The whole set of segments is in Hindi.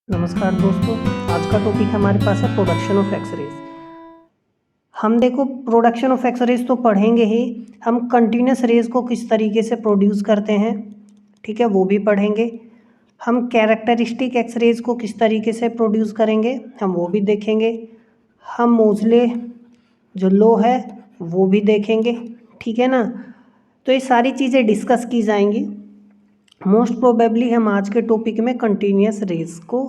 नमस्कार दोस्तों, आज का टॉपिक हमारे पास है प्रोडक्शन ऑफ एक्सरेज। हम देखो प्रोडक्शन ऑफ एक्सरेज तो पढ़ेंगे ही, हम कंटिन्यूस रेज को किस तरीके से प्रोड्यूस करते हैं, ठीक है, वो भी पढ़ेंगे। हम कैरेक्टरिस्टिक एक्सरेज को किस तरीके से प्रोड्यूस करेंगे, हम वो भी देखेंगे। हम मोजले जो लो है वो भी देखेंगे, ठीक है ना। तो ये सारी चीज़ें डिस्कस की जाएंगी। मोस्ट प्रोबेबली हम आज के टॉपिक में कंटिन्यूस रेज को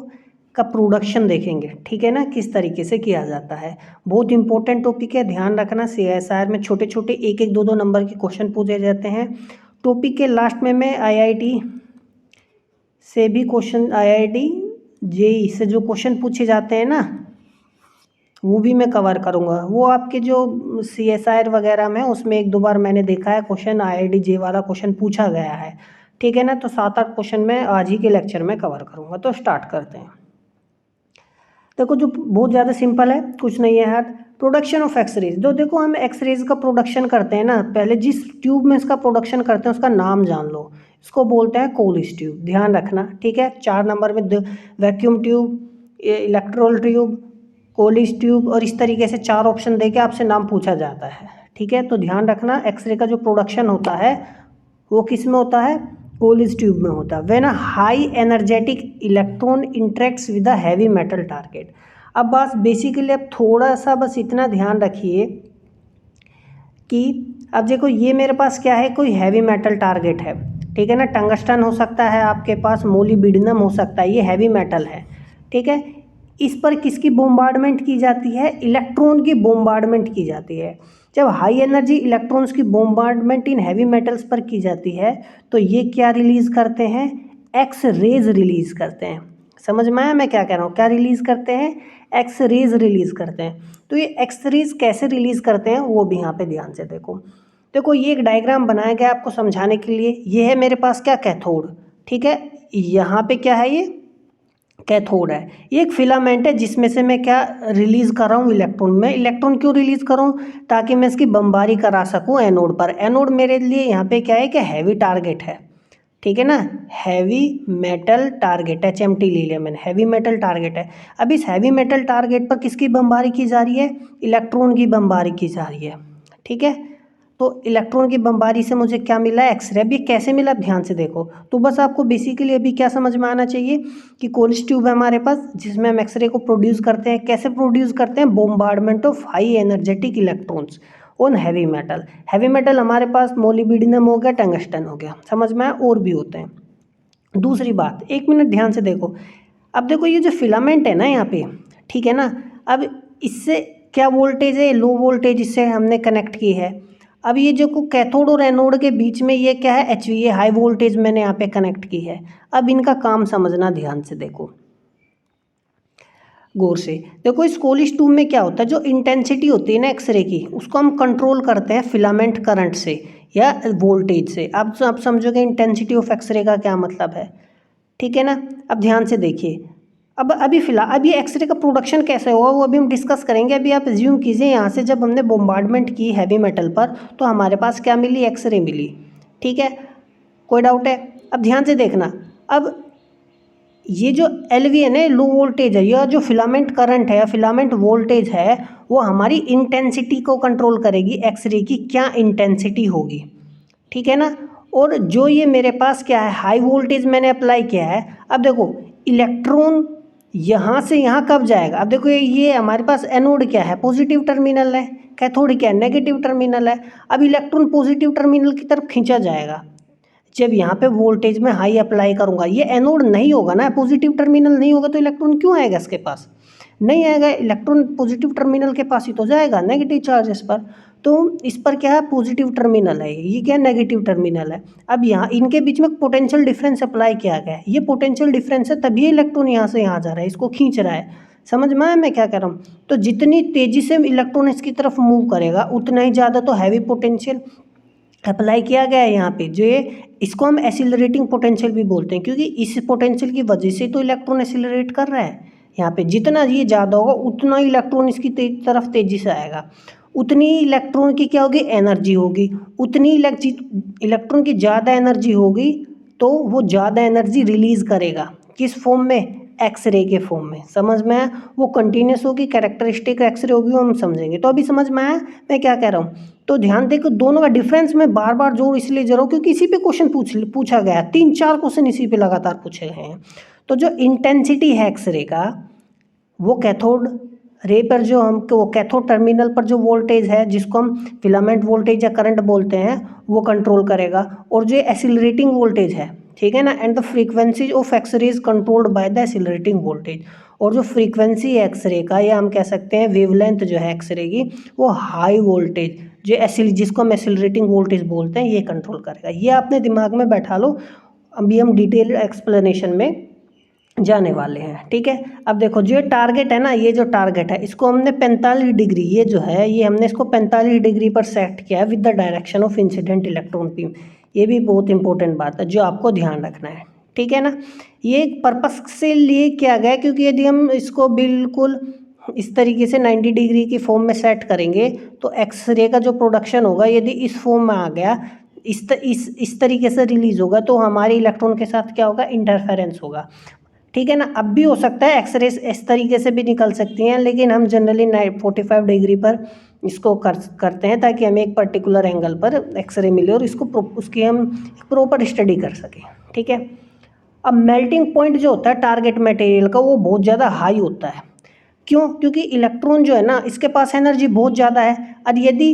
का प्रोडक्शन देखेंगे, ठीक है ना, किस तरीके से किया जाता है। बहुत इंपॉर्टेंट टॉपिक है, ध्यान रखना। CSIR में छोटे छोटे 1-1, 2-2 नंबर के क्वेश्चन पूछे जाते हैं। टॉपिक के लास्ट में मैं IIT से भी क्वेश्चन, IIT JEE से जो क्वेश्चन पूछे जाते हैं ना, वो भी मैं कवर करूँगा। वो आपके जो CSIR वगैरह में उसमें 1-2 बार मैंने देखा है क्वेश्चन, IIT JEE वाला क्वेश्चन पूछा गया है, ठीक है ना। तो 7-8 क्वेश्चन मैं आज ही के लेक्चर में कवर करूँगा। तो स्टार्ट करते हैं। देखो जो बहुत ज़्यादा सिंपल है, कुछ नहीं है यार। प्रोडक्शन ऑफ एक्सरेज, तो देखो हम एक्सरेज का प्रोडक्शन करते हैं ना, पहले जिस ट्यूब में इसका प्रोडक्शन करते हैं उसका नाम जान लो। इसको बोलते हैं कोलिस ट्यूब, ध्यान रखना, ठीक है। 4 नंबर में वैक्यूम ट्यूब, इलेक्ट्रोल ट्यूब, कोलिस ट्यूब और इस तरीके से 4 ऑप्शन देके आपसे नाम पूछा जाता है, ठीक है। तो ध्यान रखना, एक्सरे का जो प्रोडक्शन होता है वो किस में होता है, कोलिस ट्यूब में होता है। When a high energetic electron interacts with a heavy metal target. अब बस बेसिकली अब थोड़ा सा बस इतना ध्यान रखिए कि अब देखो ये मेरे पास क्या है, कोई हैवी मेटल टारगेट है, ठीक है ना। टंगस्टन हो सकता है आपके पास, मोलिब्डेनम हो सकता है, ये हैवी मेटल है, ठीक है। इस पर किसकी बोम्बार्डमेंट की जाती है, इलेक्ट्रॉन की बोम्बार्डमेंट की जाती है। जब हाई एनर्जी इलेक्ट्रॉन्स की बोम्बार्डमेंट इन हैवी मेटल्स पर की जाती है तो ये क्या रिलीज करते हैं, एक्स रेज रिलीज करते हैं। समझ में आया मैं क्या कह रहा हूँ, क्या रिलीज करते हैं, एक्स रेज रिलीज करते हैं। तो ये एक्स रेज कैसे रिलीज करते हैं वो भी यहाँ पे ध्यान से देखो। देखो ये एक डायग्राम बनाया गया आपको समझाने के लिए। ये है मेरे पास क्या, कैथोड, ठीक है। यहाँ पे क्या है, ये कैथोड है। ये एक फिलामेंट है जिसमें से मैं क्या रिलीज कर रहा हूँ, इलेक्ट्रॉन। मैं इलेक्ट्रॉन क्यों रिलीज कर रहा हूँ, ताकि मैं इसकी बमबारी करा सकूँ एनोड पर। एनोड मेरे लिए यहाँ पे क्या है कि हैवी टारगेट है, ठीक है ना, हैवी मेटल टारगेट, HMT ले लिया मैंने, हैवी मेटल टारगेट है। अब इस हैवी मेटल टारगेट पर किसकी बमबारी की जा रही है, इलेक्ट्रॉन की बमबारी की जा रही है, ठीक है। तो इलेक्ट्रॉन की बमबारी से मुझे क्या मिला, एक्सरे। अब ये कैसे मिला, ध्यान से देखो। तो बस आपको बेसिकली अभी क्या समझ में आना चाहिए कि कोलिस ट्यूब है हमारे पास जिसमें हम एक्सरे को प्रोड्यूस करते हैं। कैसे प्रोड्यूस करते हैं, bombardment of high energetic electrons on heavy metal. Heavy metal हमारे पास मोलिब्डेनम हो गया, टंगस्टन हो गया, समझ में आया, और भी होते हैं। दूसरी बात, 1 मिनट ध्यान से देखो। अब देखो ये जो फिलामेंट है ना यहाँ पे, ठीक है ना, अब इससे क्या वोल्टेज है, लो वोल्टेज इससे हमने कनेक्ट की है। अब ये जो कैथोड और एनोड के बीच में ये क्या है, HV, ये हाई वोल्टेज मैंने यहाँ पे कनेक्ट की है। अब इनका काम समझना, ध्यान से देखो गौर से। देखो इस कोलिस ट्यूब में क्या होता है, जो इंटेंसिटी होती है ना एक्सरे की, उसको हम कंट्रोल करते हैं फिलामेंट करंट से या वोल्टेज से। अब आप समझोगे इंटेंसिटी ऑफ एक्सरे का क्या मतलब है, ठीक है ना। अब ध्यान से देखिए, अब अभी फिलहाल अब ये एक्सरे का प्रोडक्शन कैसे होगा वो अभी हम डिस्कस करेंगे। अभी आप एज्यूम कीजिए यहाँ से जब हमने बोम्बार्डमेंट की हैवी मेटल पर तो हमारे पास क्या मिली, एक्सरे मिली, ठीक है। कोई डाउट है, अब ध्यान से देखना। अब ये जो LV है ना, लो वोल्टेज है, यह जो फिलामेंट करंट है या फिलामेंट वोल्टेज है वो हमारी इंटेंसिटी को कंट्रोल करेगी, एक्सरे की क्या इंटेंसिटी होगी, ठीक है ना। और जो ये मेरे पास क्या है, हाई वोल्टेज मैंने अप्लाई किया है। अब देखो इलेक्ट्रॉन यहाँ से यहाँ कब जाएगा, अब देखो ये हमारे पास एनोड क्या है, पॉजिटिव टर्मिनल है, कैथोड क्या है, नेगेटिव टर्मिनल है। अब इलेक्ट्रॉन पॉजिटिव टर्मिनल की तरफ खींचा जाएगा जब यहाँ पे वोल्टेज में हाई अप्लाई करूँगा। ये एनोड नहीं होगा ना, पॉजिटिव टर्मिनल नहीं होगा तो इलेक्ट्रॉन क्यों आएगा इसके पास, नहीं आएगा। इलेक्ट्रॉन पॉजिटिव टर्मिनल के पास ही तो जाएगा, नेगेटिव चार्जेस पर। तो इस पर क्या है, पॉजिटिव टर्मिनल है, ये क्या नेगेटिव टर्मिनल है। अब यहाँ इनके बीच में पोटेंशियल डिफरेंस अप्लाई किया गया है, ये पोटेंशियल डिफरेंस है तभी इलेक्ट्रॉन यहाँ से यहाँ जा रहा है, इसको खींच रहा है। समझ में आया मैं क्या कह रहा हूँ। तो जितनी तेजी से इलेक्ट्रॉन इसकी तरफ मूव करेगा उतना ही ज़्यादा तो हैवी पोटेंशियल अप्लाई किया गया है यहाँ पे। जो ये इसको हम एसिलरेटिंग पोटेंशियल भी बोलते हैं, क्योंकि इस पोटेंशियल की वजह से तो इलेक्ट्रॉन एसिलरेट कर रहा है। यहाँ पे जितना ये ज़्यादा होगा उतना ही इलेक्ट्रॉन इसकी तरफ तेजी से आएगा, उतनी इलेक्ट्रॉन की क्या होगी, एनर्जी होगी। उतनी इलेक्ट्रॉन की ज़्यादा एनर्जी होगी तो वो ज़्यादा एनर्जी रिलीज़ करेगा, किस फॉर्म में, एक्सरे के फॉर्म में। समझ में आया? वो कंटिन्यूस होगी, कैरेक्टरिस्टिक एक्सरे होगी, वो हम समझेंगे। तो अभी समझ में आया मैं क्या कह रहा हूँ? तो ध्यान देखो, दोनों का डिफरेंस मैं बार बार जोर इसलिए दे रहा हूँ क्योंकि इसी पे क्वेश्चन पूछा गया है, 3-4 क्वेश्चन इसी पे लगातार पूछे गए हैं। तो जो इंटेंसिटी है एक्सरे का, वो कैथोड रे पर जो वो कैथोड टर्मिनल पर जो वोल्टेज है, जिसको हम फिलामेंट वोल्टेज या करंट बोलते हैं, वो कंट्रोल करेगा। और जो एक्सीलरेटिंग वोल्टेज है, ठीक है ना, and the frequency of X-ray is controlled by the accelerating voltage. और जो फ्रीक्वेंसी है एक्सरे का, या हम कह सकते हैं वेवलेंथ जो है एक्सरे की, वो हाई वोल्टेज जिसको हम एक्सीलरेटिंग वोल्टेज बोलते हैं, ये कंट्रोल करेगा। ये आपने दिमाग में बैठा लो, अभी हम डिटेल एक्सप्लेनेशन में जाने वाले हैं। ठीक है, अब देखो जो टारगेट है ना, ये जो टारगेट है इसको हमने 45 डिग्री, ये जो है ये हमने इसको 45 डिग्री पर सेट किया है with the direction of incident electron beam. ये भी बहुत इंपॉर्टेंट बात है जो आपको ध्यान रखना है। ठीक है ना, ये पर्पस से लिए किया गया क्योंकि यदि हम इसको बिल्कुल इस तरीके से 90 डिग्री की फॉर्म में सेट करेंगे तो एक्सरे का जो प्रोडक्शन होगा, यदि इस फॉर्म में आ गया, इस तरीके से रिलीज होगा, तो हमारे इलेक्ट्रॉन के साथ क्या होगा, इंटरफेरेंस होगा। ठीक है ना, अब भी हो सकता है एक्सरे इस तरीके से भी निकल सकती हैं, लेकिन हम जनरली 45 डिग्री पर इसको करते हैं ताकि हमें एक पर्टिकुलर एंगल पर एक्सरे मिले और उसकी हम प्रॉपर स्टडी कर सकें। ठीक है, अब मेल्टिंग पॉइंट जो होता है टारगेट मटेरियल का, वो बहुत ज़्यादा हाई होता है। क्यों? क्योंकि इलेक्ट्रॉन जो है ना, इसके पास एनर्जी बहुत ज़्यादा है, और यदि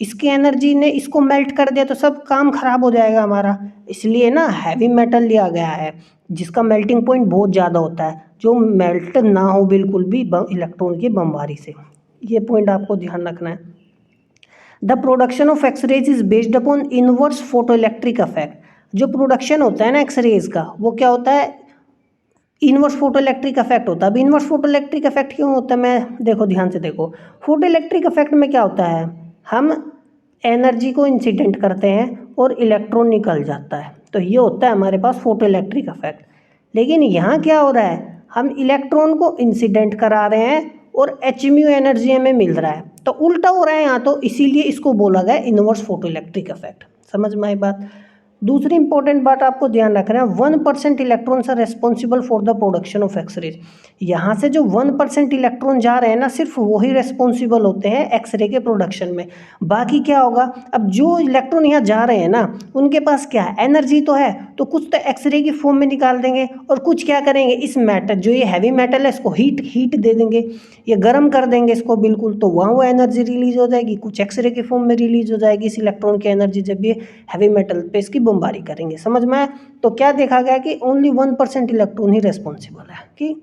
इसकी एनर्जी ने इसको मेल्ट कर दिया तो सब काम खराब हो जाएगा हमारा। इसलिए ना हैवी मेटल लिया गया है जिसका मेल्टिंग पॉइंट बहुत ज़्यादा होता है, जो मेल्ट ना हो बिल्कुल भी इलेक्ट्रॉन की बमबारी से। ये पॉइंट आपको ध्यान रखना है। The production of X-rays is based upon inverse photo electric effect. जो प्रोडक्शन होता है ना एक्सरेज का, वो क्या होता है, इनवर्स फोटो इलेक्ट्रिक इफेक्ट होता है। अब इनवर्स फोटो इलेक्ट्रिक इफेक्ट क्यों होता है, मैं देखो ध्यान से देखो, फोटो इलेक्ट्रिक इफेक्ट में क्या होता है, हम एनर्जी को इंसिडेंट करते हैं और इलेक्ट्रॉन निकल जाता है, तो ये होता है हमारे पास फोटो इलेक्ट्रिक इफेक्ट। लेकिन यहाँ क्या हो रहा है, हम इलेक्ट्रॉन को इंसिडेंट करा रहे हैं और एचम्यू एनर्जी हमें मिल रहा है, तो उल्टा हो रहा है यहाँ, तो इसीलिए इसको बोला गया इनवर्स फोटो इलेक्ट्रिक इफेक्ट। समझ में आई बात? दूसरी इंपॉर्टेंट बात आपको ध्यान रखना है, 1% electrons are responsible for the production of X-rays. यहाँ से जो 1% इलेक्ट्रॉन जा रहे हैं ना, सिर्फ वही रेस्पॉन्सिबल होते हैं एक्सरे के प्रोडक्शन में। बाकी क्या होगा, अब जो इलेक्ट्रॉन यहाँ जा रहे हैं ना, उनके पास क्या है, एनर्जी तो है, तो कुछ तो एक्सरे की फॉर्म में निकाल देंगे, और कुछ क्या करेंगे, इस मेटल जो ये हैवी मेटल है इसको हीट दे देंगे, ये गर्म कर देंगे इसको बिल्कुल, तो वहाँ वो एनर्जी रिलीज हो जाएगी, कुछ एक्सरे के फॉर्म में रिलीज हो जाएगी इस इलेक्ट्रॉन की एनर्जी, जब ये हैवी मेटल पे इसकी बमबारी करेंगे। समझ में आया? तो क्या देखा गया कि ओनली 1% इलेक्ट्रॉन ही रेस्पॉन्सिबल है कि,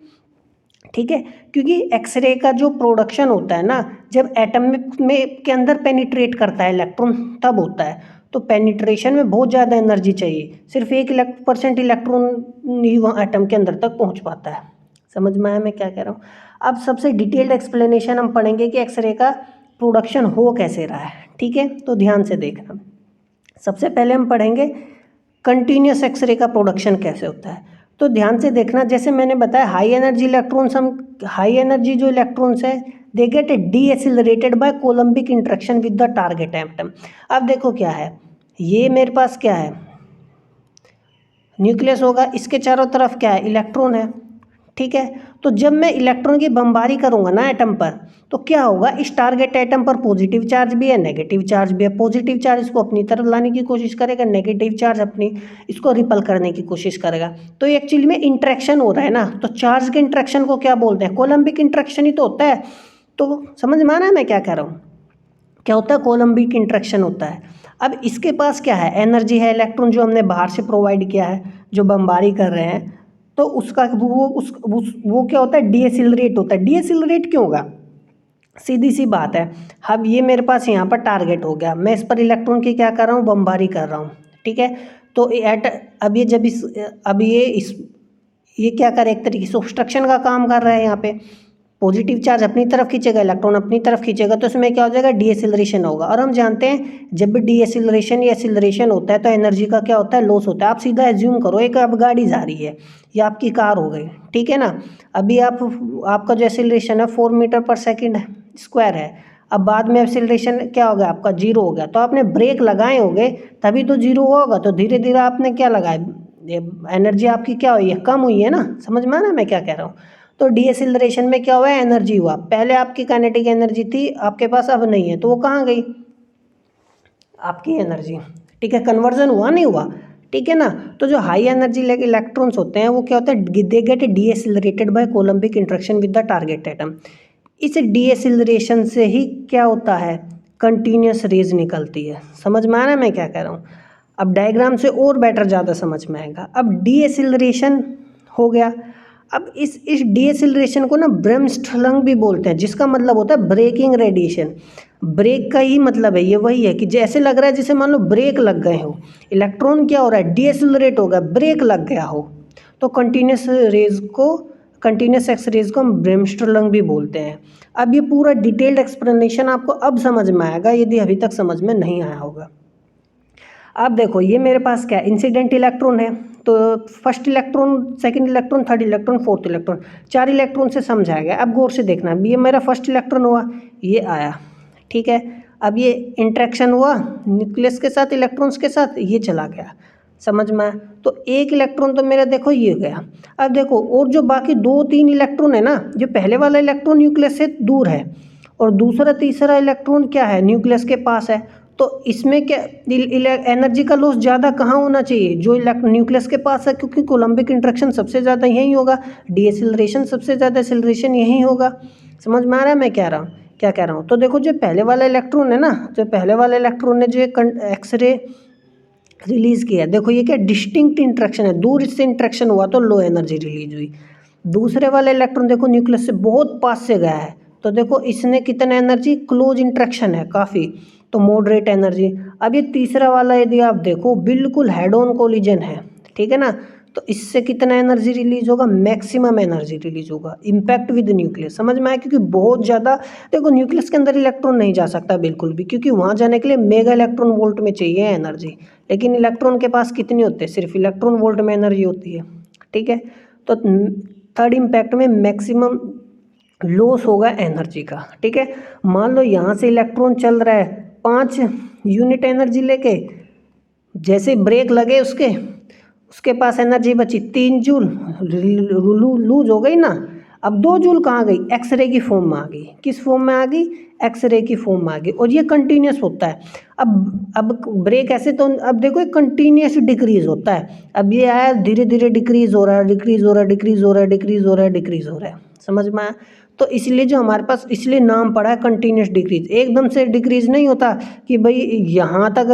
ठीक है, क्योंकि एक्सरे का जो प्रोडक्शन होता है ना, जब एटम में के अंदर पेनिट्रेट करता है इलेक्ट्रॉन, तब होता है। तो पेनिट्रेशन में बहुत ज़्यादा एनर्जी चाहिए, सिर्फ 1% इलेक्ट्रॉन ही वहाँ एटम के अंदर तक पहुँच पाता है। समझ में आया मैं क्या कह रहा हूँ? अब सबसे डिटेल्ड एक्सप्लेनेशन हम पढ़ेंगे कि एक्सरे का प्रोडक्शन हो कैसे रहा है। ठीक है, तो ध्यान से देखना। सबसे पहले हम पढ़ेंगे कंटिन्यूस एक्सरे का प्रोडक्शन कैसे होता है। तो ध्यान से देखना, जैसे मैंने बताया हाई एनर्जी इलेक्ट्रॉन्स, हम हाई एनर्जी जो इलेक्ट्रॉन्स है they get decelerated by coulombic interaction with the target atom. अब देखो क्या है, ये मेरे पास क्या है, न्यूक्लियस होगा, इसके चारों तरफ क्या है, इलेक्ट्रॉन है। ठीक है, तो जब मैं इलेक्ट्रॉन की बमबारी करूंगा ना एटम पर, तो क्या होगा, इस टारगेट एटम पर पॉजिटिव चार्ज भी है, नेगेटिव चार्ज भी है। पॉजिटिव चार्ज इसको अपनी तरफ लाने की कोशिश करेगा, नेगेटिव चार्ज अपनी इसको रिपल करने की कोशिश करेगा। तो एक्चुअली में इंटरेक्शन हो रहा है ना, तो चार्ज के इंटरेक्शन को क्या बोलते हैं, कोलम्बिक इंटरेक्शन ही तो होता है। तो समझ में आ रहा है मैं क्या कह रहा हूँ, क्या होता है, कोलम्बिक इंटरेक्शन होता है। अब इसके पास क्या है, एनर्जी है, इलेक्ट्रॉन जो हमने बाहर से प्रोवाइड किया है, जो बमबारी कर रहे हैं, तो उसका वो क्या होता है, डीएसिलरेट होता है। डीएसिलरेट क्यों होगा, सीधी सी बात है, अब ये मेरे पास यहाँ पर टारगेट हो गया, मैं इस पर इलेक्ट्रॉन की क्या कर रहा हूँ, बमबारी कर रहा हूँ। ठीक है, तो अब ये जब ये क्या करे, एक तरीके से ऑब्स्ट्रक्शन का काम कर रहा है। यहाँ पे पॉजिटिव चार्ज अपनी तरफ खींचेगा, इलेक्ट्रॉन अपनी तरफ खींचेगा, तो उसमें क्या हो जाएगा, डीएसिलरेशन होगा। और हम जानते हैं जब भी डीएसिलरेशन या एक्सीलरेशन होता है तो एनर्जी का क्या होता है, लॉस होता है। आप सीधा एज्यूम करो एक अब गाड़ी जा रही है या आपकी कार हो गई, ठीक है ना, अभी आपका जो एक्सीलरेशन है 4 मीटर पर सेकेंड स्क्वायर है, अब बाद में एक्सीलरेशन क्या हो गया, आपका 0 हो गया, तो आपने ब्रेक लगाए होंगे तभी तो 0 होगा। तो धीरे धीरे आपने क्या लगाया, ये एनर्जी आपकी क्या हुई है, कम हुई है ना। समझ में आ ना मैं क्या कह रहा हूँ। तो डीएसिलरेशन में क्या हुआ है, एनर्जी हुआ। पहले आपकी काइनेटिक एनर्जी थी आपके पास, अब नहीं है, तो वो कहाँ गई आपकी एनर्जी। ठीक है, कन्वर्जन हुआ नहीं हुआ, ठीक है ना। तो जो हाई एनर्जी इलेक्ट्रॉन्स होते हैं वो क्या होता है, they get decelerated by coulombic interaction with the target atom. इस डीएसिलरेशन से ही क्या होता है, कंटिन्यूस रेज निकलती है। समझ में आ रहा है मैं क्या कह रहा हूँ। अब डायग्राम से और बेटर ज़्यादा समझ में आएगा। अब डीएसिलरेशन हो गया। अब इस डीएसिलरेशन को ना ब्रेमस्ट्रलंग भी बोलते हैं, जिसका मतलब होता है ब्रेकिंग रेडिएशन। ब्रेक का ही मतलब है ये, वही है कि जैसे लग रहा है जैसे मान लो ब्रेक लग गए हो, इलेक्ट्रॉन क्या हो रहा है, डीएसिलरेट हो गया, ब्रेक लग गया हो। तो कंटिन्यूस एक्स रेज को हम ब्रेमस्ट्रलंग भी बोलते हैं। अब ये पूरा डिटेल्ड एक्सप्लेनेशन आपको अब समझ में आएगा यदि अभी तक समझ में नहीं आया होगा। अब देखो ये मेरे पास क्या इंसिडेंट इलेक्ट्रॉन है, तो first electron, second electron, third electron, fourth electron, 4 electron से समझाया गया। अब गौर से देखना, ये मेरा फर्स्ट इलेक्ट्रॉन हुआ, ये आया, ठीक है। अब ये इंटरेक्शन हुआ न्यूक्लियस के साथ, इलेक्ट्रॉन्स के साथ, ये चला गया। समझ में आया। तो एक इलेक्ट्रॉन तो मेरा देखो ये गया। अब देखो और जो बाकी 2-3 इलेक्ट्रॉन है ना, जो पहले वाला इलेक्ट्रॉन न्यूक्लियस से दूर है और दूसरा तीसरा इलेक्ट्रॉन क्या है, न्यूक्लियस के पास है। तो इसमें क्या एनर्जी का लॉस ज़्यादा कहाँ होना चाहिए, जो न्यूक्लियस के पास है, क्योंकि कोलम्बिक इंटरेक्शन सबसे ज़्यादा यहीं होगा, डीएसिलरेशन सबसे ज़्यादा एक्सीलरेशन यहीं होगा। समझ में आ रहा है मैं क्या कह रहा हूँ। तो देखो जो पहले वाला इलेक्ट्रॉन है ना, जो पहले वाले इलेक्ट्रॉन ने जो एक्सरे रिलीज़ किया, देखो ये क्या डिस्टिंक्ट इंटरेक्शन है, दूर इससे इंटरेक्शन हुआ तो लो एनर्जी रिलीज हुई। दूसरे वाले इलेक्ट्रॉन देखो न्यूक्लियस से बहुत पास से गया है, तो देखो इसने कितना एनर्जी, क्लोज इंटरेक्शन है काफ़ी, तो मॉडरेट एनर्जी। अब ये तीसरा वाला यदि आप देखो बिल्कुल हेड ऑन कोलिजन है, ठीक है ना, तो इससे कितना एनर्जी रिलीज होगा, मैक्सिमम एनर्जी रिलीज होगा, इम्पैक्ट विद न्यूक्लियस। समझ में आया, क्योंकि बहुत ज़्यादा देखो न्यूक्लियस के अंदर इलेक्ट्रॉन नहीं जा सकता बिल्कुल भी, क्योंकि वहाँ जाने के लिए मेगा इलेक्ट्रॉन वोल्ट में चाहिए एनर्जी, लेकिन इलेक्ट्रॉन के पास कितनी होती है, सिर्फ इलेक्ट्रॉन वोल्ट में एनर्जी होती है, ठीक है। तो थर्ड इम्पैक्ट में मैक्सिमम लॉस होगा एनर्जी का, ठीक है। मान लो यहाँ से इलेक्ट्रॉन चल रहा है 5 यूनिट एनर्जी लेके, जैसे ब्रेक लगे उसके पास एनर्जी बची 3 जूल, लूज हो गई ना। अब 2 जूल कहाँ गई, एक्सरे की फॉर्म में आ गई। किस फॉर्म में आ गई, एक्सरे की फॉर्म में आ गई, और ये कंटिन्यूस होता है। अब ब्रेक ऐसे, तो अब देखो ये कंटिन्यूस डिक्रीज होता है। अब ये आया धीरे धीरे डिक्रीज हो रहा है, डिक्रीज हो रहा है, डिक्रीज हो रहा है, डिक्रीज हो रहा है, डिक्रीज हो रहा है। समझ में आया। तो इसलिए जो हमारे पास, इसलिए नाम पड़ा है कंटिन्यूस डिक्रीज। एकदम से डिक्रीज नहीं होता कि भाई यहाँ तक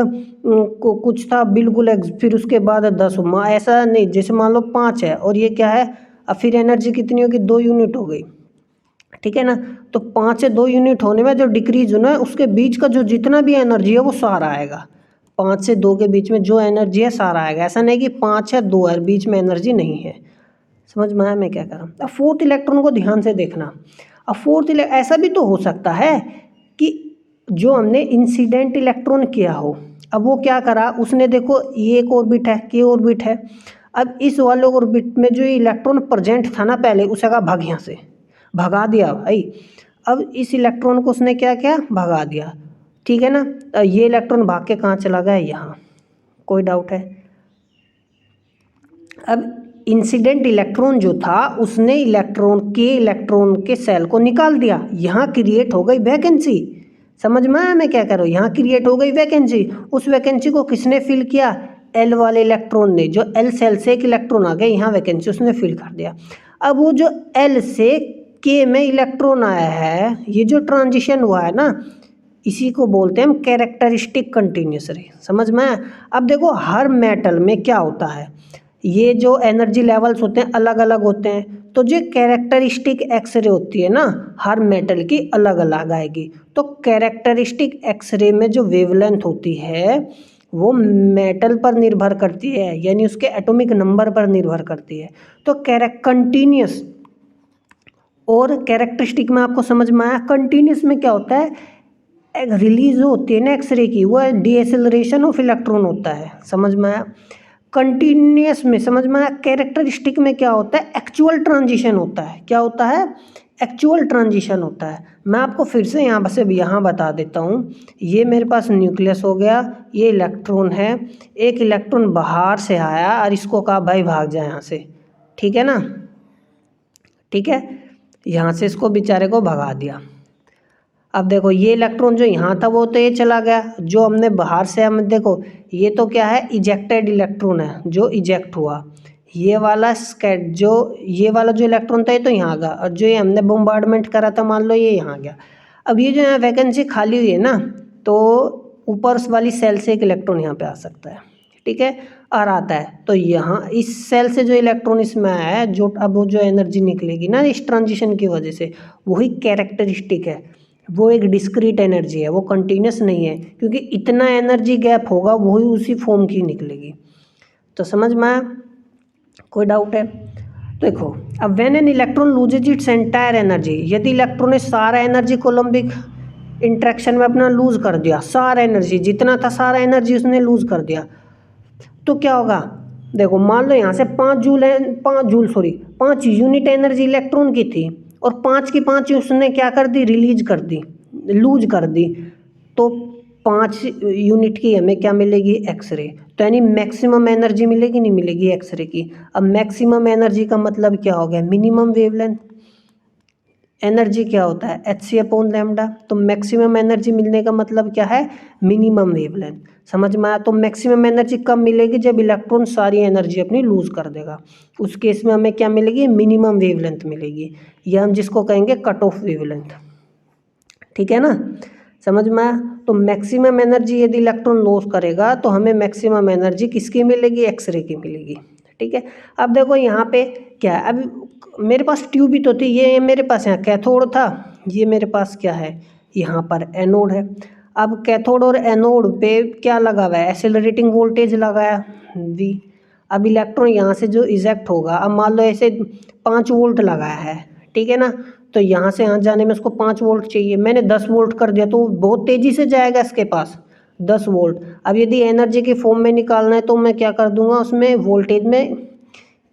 कुछ था बिल्कुल फिर उसके बाद 10 ऐसा नहीं। जैसे मान लो 5 है और ये क्या है, अब फिर एनर्जी कितनी होगी, 2 यूनिट हो गई, ठीक है ना। तो 5 से 2 यूनिट होने में जो डिक्रीज होना है, उसके बीच का जो जितना भी एनर्जी है वो सारा आएगा। 5 से 2 के बीच में जो एनर्जी है सारा आएगा। ऐसा नहीं कि 5 है 2 है, बीच में एनर्जी नहीं है। समझ में आया मैं क्या कर रहा हूँ। अब फोर्थ इलेक्ट्रॉन को ध्यान से देखना। अब फोर्थ ऐसा भी तो हो सकता है कि जो हमने इंसिडेंट इलेक्ट्रॉन किया हो, अब वो क्या करा उसने, देखो ये एक ऑर्बिट है, के ऑर्बिट है। अब इस वाले ऑर्बिट में जो इलेक्ट्रॉन प्रेजेंट था ना पहले, उसे कहा भाग यहाँ से, भगा दिया भाई। अब इस इलेक्ट्रॉन को उसने क्या किया, भगा दिया, ठीक है ना। ये इलेक्ट्रॉन भाग के कहाँ चला गया, यहाँ। कोई डाउट है। अब इंसिडेंट इलेक्ट्रॉन जो था उसने इलेक्ट्रॉन के सेल को निकाल दिया, यहाँ क्रिएट हो गई वैकेंसी। समझ में आया मैं क्या कर रहा हूँ, यहाँ क्रिएट हो गई वैकेंसी। उस वैकेंसी को किसने फिल किया, एल वाले इलेक्ट्रॉन ने। जो एल सेल से एक इलेक्ट्रॉन आ गया, यहाँ वैकेंसी उसने फिल कर दिया। अब वो जो एल से के में इलेक्ट्रॉन आया है, ये जो ट्रांजिशन हुआ है ना, इसी को बोलते हैं हम कैरेक्टरिस्टिक कंटिन्यूस रे। समझ में आया। अब देखो हर मेटल में क्या होता है, ये जो एनर्जी लेवल्स होते हैं अलग अलग होते हैं, तो जो कैरेक्टरिस्टिक एक्सरे होती है ना, हर मेटल की अलग अलग आएगी। तो कैरेक्टरिस्टिक एक्सरे में जो वेवलेंथ होती है वो मेटल पर निर्भर करती है, यानी उसके एटॉमिक नंबर पर निर्भर करती है। तो कंटिन्यूस और कैरेक्टरिस्टिक में आपको समझ में आया। कंटिन्यूस में क्या होता है, एक रिलीज होती है ना एक्सरे की, वो डीएसेलरेशन ऑफ इलेक्ट्रॉन होता है। समझ में आया। कंटिन्यूस में समझ में आया। कैरेक्टरिस्टिक में क्या होता है, एक्चुअल ट्रांजिशन होता है। क्या होता है, एक्चुअल ट्रांजिशन होता है। मैं आपको फिर से यहाँ बता देता हूँ। ये मेरे पास न्यूक्लियस हो गया, ये इलेक्ट्रॉन है, एक इलेक्ट्रॉन बाहर से आया और इसको कहा भाई भाग जाए यहाँ से, ठीक है ना, ठीक है, यहाँ से इसको बेचारे को भगा दिया। अब देखो ये इलेक्ट्रॉन जो यहाँ था वो तो ये चला गया, जो हमने बाहर से हम देखो ये तो क्या है, इजेक्टेड इलेक्ट्रॉन है जो इजेक्ट हुआ। ये वाला ये वाला जो इलेक्ट्रॉन था ये तो यहाँ गया, और जो ये हमने बम्बार्डमेंट करा था मान लो ये यहाँ गया। अब ये जो यहाँ वैकेंसी खाली हुई है ना, तो ऊपर वाली सेल से एक इलेक्ट्रॉन यहाँ पे आ सकता है, ठीक है, और आता है। तो यहाँ इस सेल से जो इलेक्ट्रॉन इसमें आया है, जो अब वो जो एनर्जी निकलेगी ना इस ट्रांजिशन की वजह से, वही कैरेक्टरिस्टिक है, वो एक डिस्क्रीट एनर्जी है, वो कंटिन्यूस नहीं है, क्योंकि इतना एनर्जी गैप होगा वही उसी फॉर्म की निकलेगी। तो समझ में आया, कोई डाउट है? देखो अब when an electron loses its entire energy, यदि इलेक्ट्रॉन ने सारा एनर्जी कोलम्बिक इंट्रैक्शन में अपना लूज कर दिया, सारा एनर्जी जितना था सारा एनर्जी उसने लूज कर दिया, तो क्या होगा? देखो मान लो यहाँ से 5 यूनिट एनर्जी इलेक्ट्रॉन की थी और 5 की 5 उसने क्या कर दी, रिलीज कर दी, लूज कर दी, तो 5 यूनिट की हमें क्या मिलेगी, एक्सरे। तो यानी मैक्सिमम एनर्जी मिलेगी, नहीं मिलेगी एक्सरे की। अब मैक्सिमम एनर्जी का मतलब क्या हो गया, मिनिमम वेवलेंथ। एनर्जी क्या होता है, hc/λ। तो मैक्सिमम एनर्जी मिलने का मतलब क्या है, मिनिमम वेवलेंथ। समझ में आया? तो मैक्सिमम एनर्जी कब मिलेगी, जब इलेक्ट्रॉन सारी एनर्जी अपनी लूज कर देगा, उस केस में हमें क्या मिलेगी, मिनिमम वेवलेंथ मिलेगी, या हम जिसको कहेंगे कट ऑफ वेवलेंथ, ठीक है ना, समझ में आया? तो मैक्सिमम एनर्जी यदि इलेक्ट्रॉन लॉस करेगा तो हमें मैक्सिमम एनर्जी किसकी मिलेगी, एक्सरे की मिलेगी, ठीक है। अब देखो यहाँ पे क्या है, अब मेरे पास ट्यूब ही तो थी, ये मेरे पास यहाँ कैथोड था, ये मेरे पास क्या है, यहाँ पर एनोड है। अब कैथोड और एनोड पे क्या लगा हुआ है, एक्सेलरेटिंग वोल्टेज लगाया V। अब इलेक्ट्रॉन यहाँ से जो इजेक्ट होगा, अब मान लो ऐसे 5 वोल्ट लगाया है, ठीक है ना, तो यहाँ से यहाँ जाने में उसको 5 वोल्ट चाहिए, मैंने 10 वोल्ट कर दिया तो बहुत तेज़ी से जाएगा इसके पास 10 वोल्ट। अब यदि एनर्जी के फॉर्म में निकालना है तो मैं क्या कर दूंगा, उसमें वोल्टेज में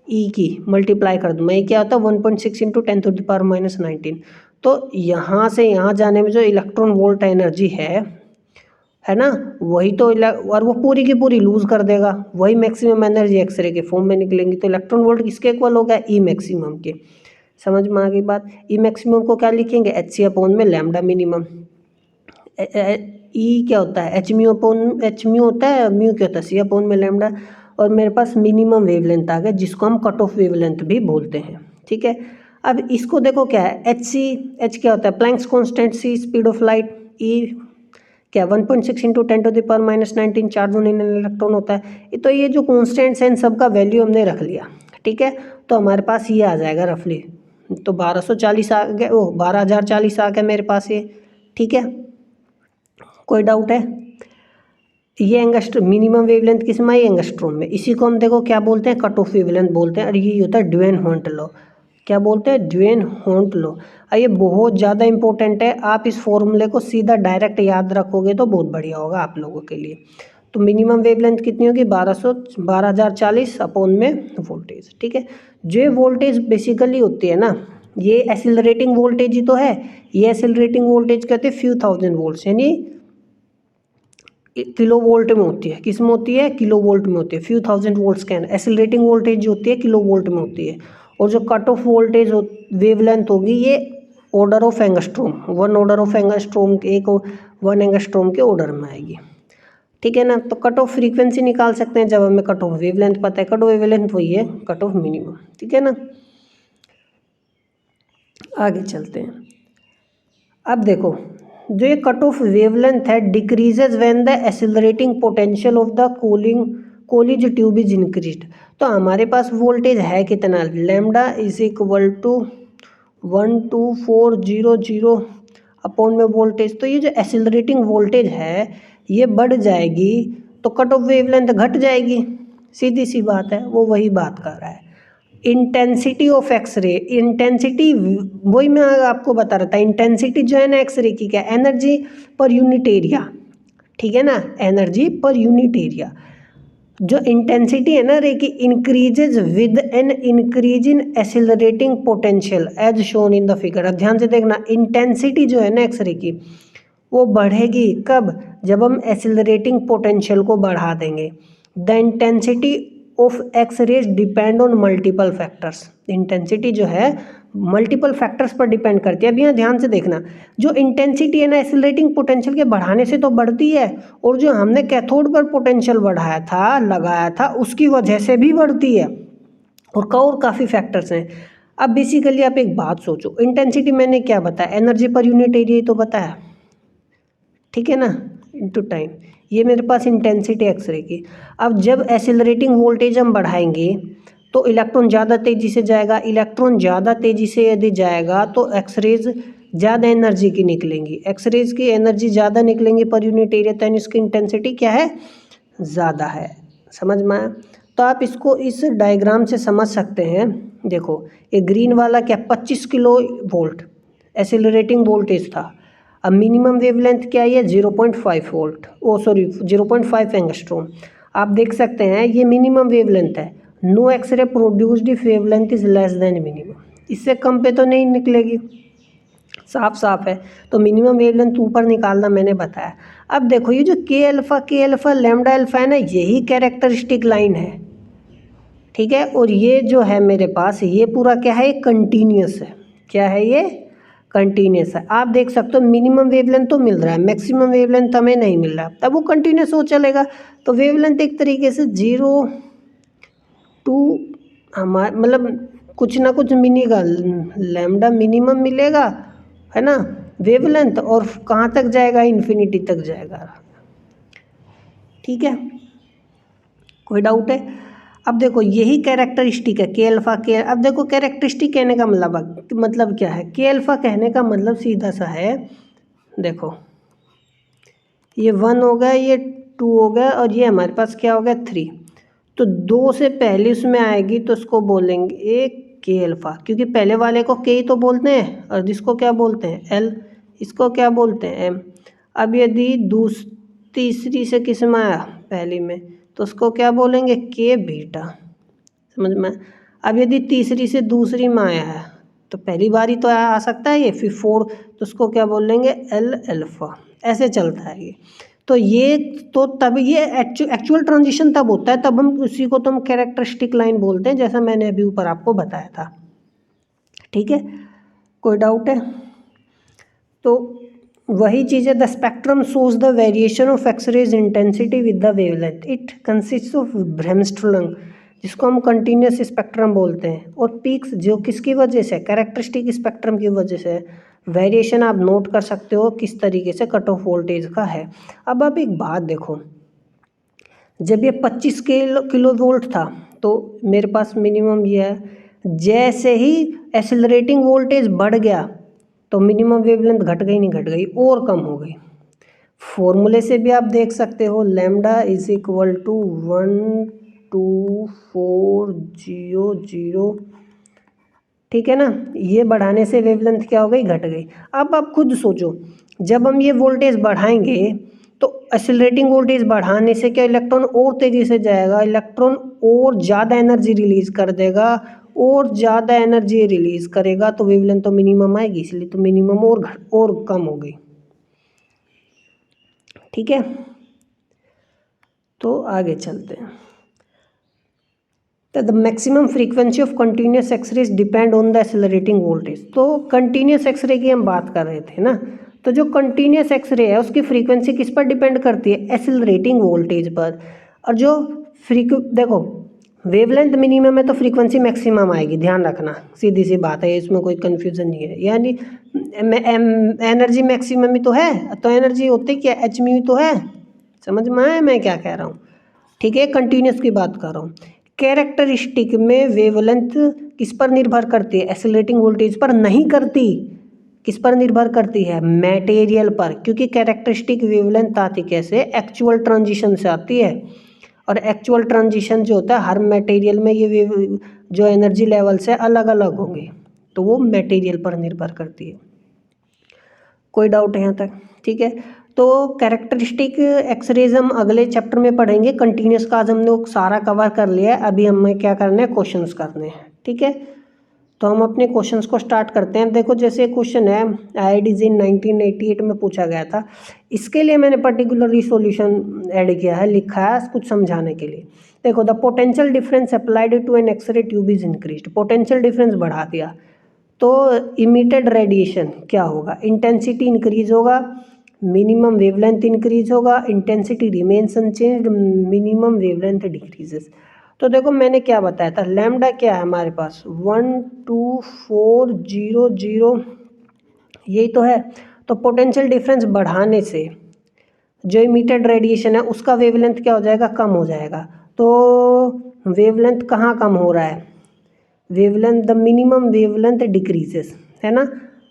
ई की मल्टीप्लाई कर दूंगा। ये क्या होता है, 1.6 इंटू 10⁻⁻19। तो यहाँ से यहाँ जाने में जो इलेक्ट्रॉन वोल्ट एनर्जी है ना, वही तो और वो पूरी की पूरी लूज कर देगा, वही मैक्सिमम एनर्जी एक्सरे के फॉर्म में निकलेंगी। तो इलेक्ट्रॉन वोल्ट किसके इक्वल हो गया, ई मैक्सिमम के। समझ में आ गई बात? ई मैक्सिमम को क्या लिखेंगे, hc/λ मिनिमम। ई क्या होता है, एच म्यू होता है, म्यू क्या होता है, c/λ। और मेरे पास मिनिमम वेवलेंथ आ गया, जिसको हम कट ऑफ वेवलेंथ भी बोलते हैं, ठीक है। अब इसको देखो क्या है, एच क्या होता है, Planck's constant, C speed of light, E क्या 1.6 इंटू 10⁻⁻19 चार्ज होने इलेक्ट्रॉन होता है। तो ये जो कॉन्स्टेंट्स हैं इन सब का वैल्यू हमने रख लिया, ठीक है। तो हमारे पास ये आ जाएगा रफली, तो 1240 आ गया, 12040 आ गया मेरे पास ये, ठीक है। कोई डाउट है? ये एंगस्ट्रॉम मिनिमम वेवलेंथ किस में, एंगस्ट्रॉम में। इसी को हम देखो क्या बोलते हैं, कट ऑफ वेवलेंथ बोलते हैं, और ये होता है ड्वेन हॉन्ट लॉ। क्या बोलते हैं, ड्वेन हॉन्ट लॉ। ये बहुत ज़्यादा इंपॉर्टेंट है, आप इस फॉर्मूले को सीधा डायरेक्ट याद रखोगे तो बहुत बढ़िया होगा आप लोगों के लिए। तो मिनिमम वेवलेंथ कितनी होगी, 12040 अपॉन में वोल्टेज, ठीक है। जो वोल्टेज बेसिकली होती है ना, ये एक्सीलरेटिंग वोल्टेज ही तो है। ये एक्सीलरेटिंग वोल्टेज कहते हैं फ्यू थाउजेंड वोल्ट्स, यानी किलो वोल्ट में होती है। किस में होती है, किलो वोल्ट में होती है। Few thousand volts can accelerating voltage जो होती है किलो वोल्ट में होती है। और जो कट ऑफ वोल्टेज वेवलेंथ होगी ये order of angstrom, 1 order of angstrom, 1 angstrom के ऑर्डर में आएगी, ठीक है ना। तो कट ऑफ फ्रीक्वेंसी निकाल सकते हैं जब हमें कट ऑफ वेवलेंथ पता है। कट ऑफ वेवलेंथ वही है कट ऑफ मिनिमम, ठीक है ना। आगे चलते हैं। अब देखो जो ये कट ऑफ वेवलेंथ है decreases when the accelerating potential of the Coolidge tube is increased. तो हमारे पास वोल्टेज है कितना, lambda is equal to 12400 upon में वोल्टेज। तो ये जो एक्सीलरेटिंग वोल्टेज है ये बढ़ जाएगी तो कट ऑफ वेवलेंथ घट जाएगी, सीधी सी बात है। वो वही बात कर रहा है, इंटेंसिटी ऑफ एक्सरे। इंटेंसिटी वही मैं आपको बता रहा था, इंटेंसिटी जो है ना एक्सरे की क्या, एनर्जी पर यूनिट एरिया, ठीक है ना, एनर्जी पर यूनिट एरिया। जो इंटेंसिटी है ना रे की increases with an increase in accelerating potential as shown in the figure. अब ध्यान से देखना, इंटेंसिटी जो है ना एक्सरे की वो बढ़ेगी कब, जब हम एक्सेलरेटिंग पोटेंशियल को बढ़ा देंगे। The intensity of X rays depend on multiple factors. Intensity जो है मल्टीपल फैक्टर्स पर डिपेंड करती है। अब यहाँ ध्यान से देखना, जो इंटेंसिटी है ना एक्सेलरेटिंग पोटेंशियल के बढ़ाने से तो बढ़ती है, और जो हमने कैथोड पर पोटेंशियल बढ़ाया था लगाया था उसकी वजह से भी बढ़ती है, और काफ़ी फैक्टर्स हैं। अब बेसिकली आप एक बात सोचो, इंटेंसिटी मैंने क्या बताया, एनर्जी पर यूनिट एरिया ही तो बताया, ठीक है ना, इनटू टाइम। ये मेरे पास इंटेंसिटी एक्सरे की। अब जब एक्सेलरेटिंग वोल्टेज हम बढ़ाएंगे तो इलेक्ट्रॉन ज़्यादा तेज़ी से जाएगा, इलेक्ट्रॉन ज़्यादा तेज़ी से यदि जाएगा तो एक्सरेज ज़्यादा एनर्जी की निकलेंगी, एक्सरेज की एनर्जी ज़्यादा निकलेंगी पर यूनिट एरिया, तो इसकी इंटेंसिटी क्या है, ज़्यादा है। समझ में आया? तो आप इसको इस डायग्राम से समझ सकते हैं। देखो ये ग्रीन वाला क्या 25 किलो वोल्ट एक्सेलरेटिंग वोल्टेज था। अब मिनिमम वेवलेंथ क्या है, 0.5 वोल्ट, 0.5 एंगस्ट्रॉम। आप देख सकते हैं ये मिनिमम वेवलेंथ है। No X-ray produced if wavelength is less than minimum, इससे कम पे तो नहीं निकलेगी, साफ साफ है। तो मिनिमम वेवलेंथ ऊपर निकालना मैंने बताया। अब देखो ये जो के अल्फ़ा लैम्डा अल्फ़ा है ना, यही कैरेक्टरिस्टिक लाइन है, ठीक है। और ये जो है मेरे पास ये पूरा क्या है, कंटिन्यूस है। क्या है ये, कंटिन्यूस है। आप देख सकते हो मिनिमम वेवलेंथ तो मिल रहा है, मैक्सिमम वेवलेंथ हमें नहीं मिल रहा, तब वो कंटिन्यूस हो चलेगा। तो वेवलेंथ एक तरीके से 0 टू हमारा मतलब कुछ ना कुछ मिलेगा, लैम्डा मिनिमम मिलेगा, है ना वेवलेंथ, और कहाँ तक जाएगा, इन्फिनिटी तक जाएगा, ठीक है। कोई डाउट है? अब देखो यही कैरेक्टरिस्टिक है के अल्फ़ा के। अब देखो कैरेक्टरिस्टिक कहने का मतलब क्या है, के अल्फ़ा कहने का मतलब सीधा सा है, देखो ये 1 हो गया, ये 2 हो गया, और ये हमारे पास क्या हो गया 3। तो 2 से पहले उसमें आएगी तो उसको बोलेंगे एक के अल्फ़ा, क्योंकि पहले वाले को के ही तो बोलते हैं, और जिसको क्या बोलते हैं एल, इसको क्या बोलते हैं एम। अब यदि तीसरी से किस में आया, पहली में, तो उसको क्या बोलेंगे के बीटा, समझ में। अब यदि तीसरी से दूसरी में आया है तो पहली बारी तो आ सकता है ये, फिर 4, तो उसको क्या बोलेंगे एल अल्फ़ा, ऐसे चलता है ये। तो ये तो तब ये एक्चुअल ट्रांजिशन तब होता है, तब हम उसी को तो हम कैरेक्टरिस्टिक लाइन बोलते हैं, जैसा मैंने अभी ऊपर आपको बताया था, ठीक है। कोई डाउट है? तो वही चीज़ है, the spectrum shows the variation of X-rays intensity with the wavelength, it consist of bremsstrahlung, जिसको हम कंटिन्यूस स्पेक्ट्रम बोलते हैं, और पीक्स जो किसकी वजह से, कैरेक्टरिस्टिक स्पेक्ट्रम की वजह से। वेरिएशन आप नोट कर सकते हो किस तरीके से कट ऑफ वोल्टेज का है। अब आप एक बात देखो, जब ये 25 किलो वोल्ट था तो मेरे पास मिनिमम ये है, जैसे ही एक्सेलरेटिंग वोल्टेज बढ़ गया तो मिनिमम वेवलेंथ घट गई, नहीं घट गई, और कम हो गई। फॉर्मूले से भी आप देख सकते हो, लैम्डा इज इक्वल टू 12400, ठीक है ना। ये बढ़ाने से वेवलेंथ क्या हो गई, घट गई। अब आप खुद सोचो, जब हम ये वोल्टेज बढ़ाएंगे तो एक्सेलरेटिंग वोल्टेज बढ़ाने से क्या, इलेक्ट्रॉन और तेज़ी से जाएगा, इलेक्ट्रॉन और ज़्यादा एनर्जी रिलीज कर देगा, और ज़्यादा एनर्जी रिलीज करेगा तो वेवलेंथ तो मिनिमम आएगी, इसलिए तो मिनिमम और कम हो गई, ठीक है। तो आगे चलते हैं। The maximum frequency of continuous X-rays depend on the accelerating voltage. तो कंटिन्यूस एक्सरे की हम बात कर रहे थे ना, तो जो कंटिन्यूस एक्सरे है उसकी फ्रीक्वेंसी किस पर डिपेंड करती है, एक्सेलरेटिंग वोल्टेज पर। और जो देखो वेवलेंथ मिनिमम है तो फ्रीक्वेंसी मैक्सिमम आएगी, ध्यान रखना, सीधी सी बात है, इसमें कोई कन्फ्यूज़न नहीं है। यानी एनर्जी मैक्सिमम ही तो है, तो एनर्जी होती क्या, एच मी तो है, समझ में आया मैं क्या कह रहा हूँ, ठीक है। कंटिन्यूस की बात कर रहा हूँ। कैरेक्टरिस्टिक में वेवलेंथ किस पर निर्भर करती है, एक्सेलरेटिंग वोल्टेज पर नहीं करती, किस पर निर्भर करती है, मटेरियल पर, क्योंकि कैरेक्टरिस्टिक वेवलेंथ आती कैसे, एक्चुअल ट्रांजिशन से आती है, और एक्चुअल ट्रांजिशन जो होता है हर मटेरियल में ये जो एनर्जी लेवल से अलग अलग होंगे, तो वो मटेरियल पर निर्भर करती है। कोई डाउट है यहाँ तक, ठीक है। तो कैरेक्टरिस्टिक एक्सरेज हम अगले चैप्टर में पढ़ेंगे। कंटिन्यूस का आज हमने वो सारा कवर कर लिया है। अभी हमें क्या करना है, क्वेश्चंस करने हैं, ठीक है। तो हम अपने क्वेश्चंस को स्टार्ट करते हैं। देखो जैसे क्वेश्चन है IITJEE 1988 में पूछा गया था, इसके लिए मैंने पर्टिकुलरली सॉल्यूशन ऐड किया है, लिखा है कुछ समझाने के लिए। देखो, the potential difference applied to an X-ray tube is increased. Potential difference बढ़ा दिया तो इमिटेड रेडिएशन क्या होगा, इंटेंसिटी इंक्रीज होगा, मिनिमम वेवलेंथ इंक्रीज होगा, intensity remains unchanged, minimum wavelength decreases. तो देखो मैंने क्या बताया था, लैम्डा क्या है हमारे पास 12400, यही तो है। तो पोटेंशियल डिफरेंस बढ़ाने से जो इमिटेड रेडिएशन है उसका वेवलेंथ क्या हो जाएगा, कम हो जाएगा। तो वेवलेंथ कहाँ कम हो रहा है, wavelength, the minimum wavelength decreases, है ना।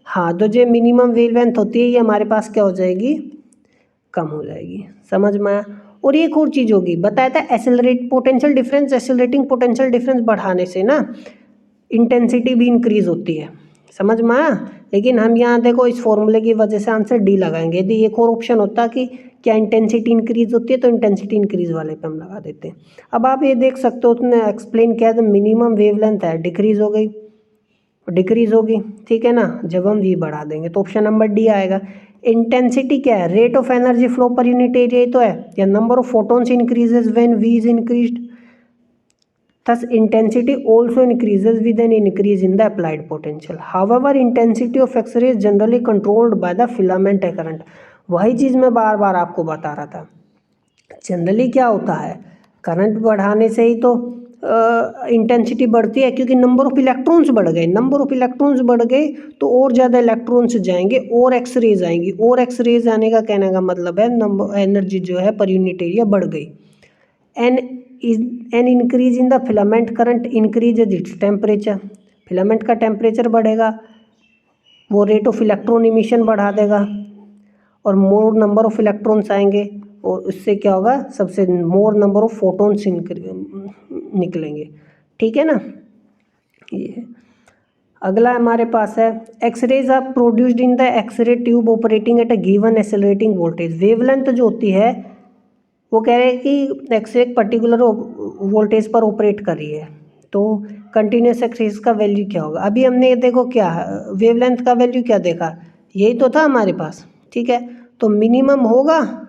हाँ, तो जो मिनिमम वेवलेंथ होती है ये हमारे पास क्या हो जाएगी, कम हो जाएगी। समझ में आया। और एक और चीज़ होगी, बताया था accelerate potential difference, accelerating potential difference बढ़ाने से ना इंटेंसिटी भी इंक्रीज होती है। समझ में आया। लेकिन हम यहाँ देखो इस फॉर्मूले की वजह से आंसर डी लगाएंगे। यदि एक और ऑप्शन होता कि क्या इंटेंसिटी इंक्रीज होती है तो इंटेंसिटी इंक्रीज वाले पे हम लगा देते हैं। अब आप ये देख सकते हो, उसने एक्सप्लेन किया तो मिनिमम वेवलेंथ है डिक्रीज हो गई, डिक्रीज होगी, ठीक है ना। जब हम वी बढ़ा देंगे तो ऑप्शन नंबर डी आएगा। इंटेंसिटी क्या है, rate of energy flow per unit area तो है, या number of photons increases when V is increased, thus intensity also increases with an increase in the applied potential. However, intensity of X-ray is generally controlled by the filament current. वही चीज़ मैं बार बार आपको बता रहा था। जनरली क्या होता है, करंट बढ़ाने से ही तो इंटेंसिटी बढ़ती है, क्योंकि नंबर ऑफ इलेक्ट्रॉन्स बढ़ गए, नंबर ऑफ इलेक्ट्रॉन्स बढ़ गए तो और ज़्यादा इलेक्ट्रॉन्स जाएंगे और एक्सरेज आएंगी, और एक्सरेज आने का कहने का मतलब है नंबर एनर्जी जो है पर यूनिट एरिया बढ़ गई। N increase in the filament current increase its temperature, filament का टेम्परेचर बढ़ेगा, वो रेट ऑफ इलेक्ट्रॉन इमिशन बढ़ा देगा और मोर नंबर ऑफ इलेक्ट्रॉन्स आएंगे, और उससे क्या होगा, सबसे मोर नंबर ऑफ फोटॉन्स निकलेंगे, ठीक है ना। ये अगला हमारे पास है X-rays are produced in the X-ray tube operating at a given accelerating voltage. Wavelength जो होती है वो कह रहे हैं कि एक्सरे एक पर्टिकुलर वोल्टेज पर ऑपरेट कर रही है, तो कंटिन्यूस एक्सरेज का वैल्यू क्या होगा। अभी हमने देखो क्या वेवलेंथ का वैल्यू क्या देखा, यही तो था हमारे पास, ठीक है। तो मिनिमम होगा,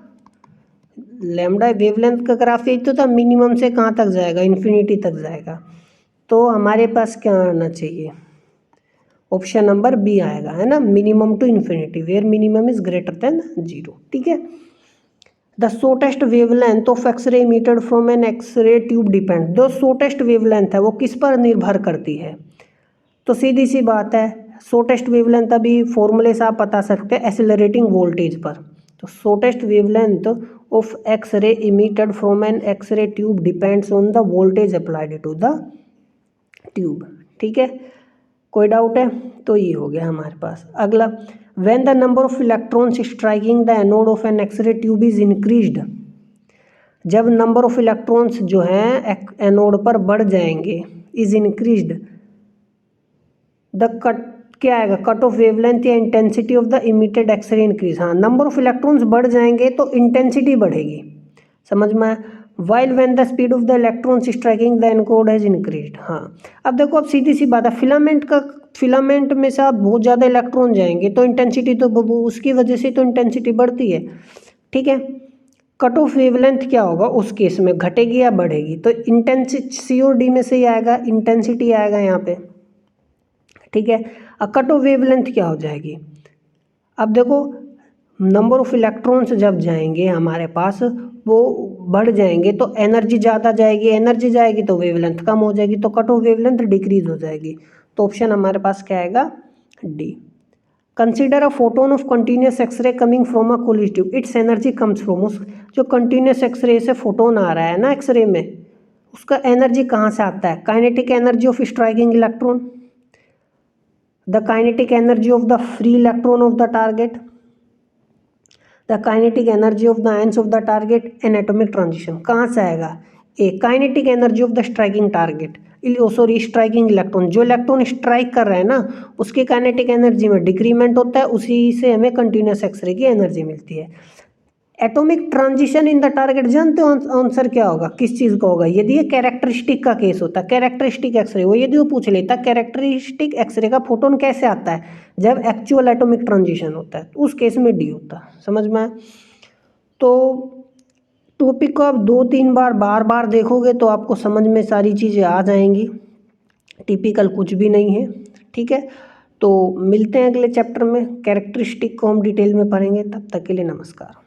लैम्डा वेवलेंथ का ग्राफ यही तो था, मिनिमम से कहाँ तक जाएगा, इन्फिनिटी तक जाएगा। तो हमारे पास क्या आना चाहिए, ऑप्शन नंबर बी आएगा, है ना, minimum to infinity, where minimum is greater than 0, ठीक है। The shortest wavelength of X-ray emitted from an X-ray tube depend. जो शॉर्टेस्ट वेवलेंथ है वो किस पर निर्भर करती है, तो सीधी सी बात है, शॉर्टेस्ट वेवलेंथ अभी फॉर्मूले से आप बता सकते हैं एक्सेलरेटिंग वोल्टेज पर। तो shortest wavelength of X-ray emitted from an X-ray tube depends on the voltage applied to the tube, ठीक है। कोई डाउट है, तो ये हो गया हमारे पास। अगला, when the number of electrons striking the anode of an X-ray tube is increased. जब नंबर ऑफ इलेक्ट्रॉन्स जो हैं एनोड पर बढ़ जाएंगे, इज इंक्रीज्ड, द कट क्या आएगा, कट ऑफ वेवलेंथ या intensity of the emitted X-ray increase. हाँ, नंबर ऑफ इलेक्ट्रॉन्स बढ़ जाएंगे तो इंटेंसिटी बढ़ेगी, समझ में। While when the speed of the electrons striking the anode has increased. हाँ, अब देखो, अब सीधी सी बात है, फिलामेंट में से आप बहुत ज़्यादा इलेक्ट्रॉन जाएंगे तो इंटेंसिटी तो उसकी वजह से तो इंटेंसिटी बढ़ती है, ठीक है। कट ऑफ वेवलेंथ क्या होगा उस केस में, घटेगी या बढ़ेगी, तो इंटेंसिटी सी और डी में से ही आएगा, इंटेंसिटी आएगा यहाँ पे, ठीक है। अब कट ऑफ वेवलेंथ क्या हो जाएगी, अब देखो नंबर ऑफ इलेक्ट्रॉन्स जब जाएंगे हमारे पास वो बढ़ जाएंगे तो एनर्जी ज़्यादा जाएगी, एनर्जी जाएगी तो वेवलेंथ कम हो जाएगी, तो कट ऑफ वेवलेंथ डिक्रीज हो जाएगी। तो ऑप्शन हमारे पास क्या आएगा, D. Consider a photon of continuous X-ray coming from a college tube, its energy comes from, उस जो कंटिन्यूस एक्सरे से फोटोन आ रहा है ना एक्सरे में, उसका एनर्जी कहाँ से आता है, kinetic energy of striking electron, the kinetic energy of the free electron of the target, the kinetic energy of the ions of the target, an atomic transition. कहाँ से आएगा, a kinetic energy of the striking target, sorry striking electron, जो इलेक्ट्रॉन स्ट्राइक कर रहा है ना उसकी काइनेटिक एनर्जी में डिक्रीमेंट होता है, उसी से हमें कंटिन्यूस एक्सरे की एनर्जी मिलती है। Atomic transition in the target, जानते हो आंसर क्या होगा, किस चीज़ का होगा? यदि ये कैरेक्टरिस्टिक का केस होता, कैरेक्टरिस्टिक एक्सरे वो यदि वो पूछ लेता कैरेक्टरिस्टिक एक्सरे का फोटोन कैसे आता है, जब एक्चुअल एटॉमिक ट्रांजिशन होता है, तो उस केस में डी होता। समझ में आया? तो टॉपिक को आप 2-3 बार बार देखोगे तो आपको समझ में सारी चीज़ें आ जाएंगी, टिपिकल कुछ भी नहीं है। ठीक है, तो मिलते हैं अगले चैप्टर में, कैरेक्टरिस्टिक को हम डिटेल में पढ़ेंगे। तब तक के लिए नमस्कार।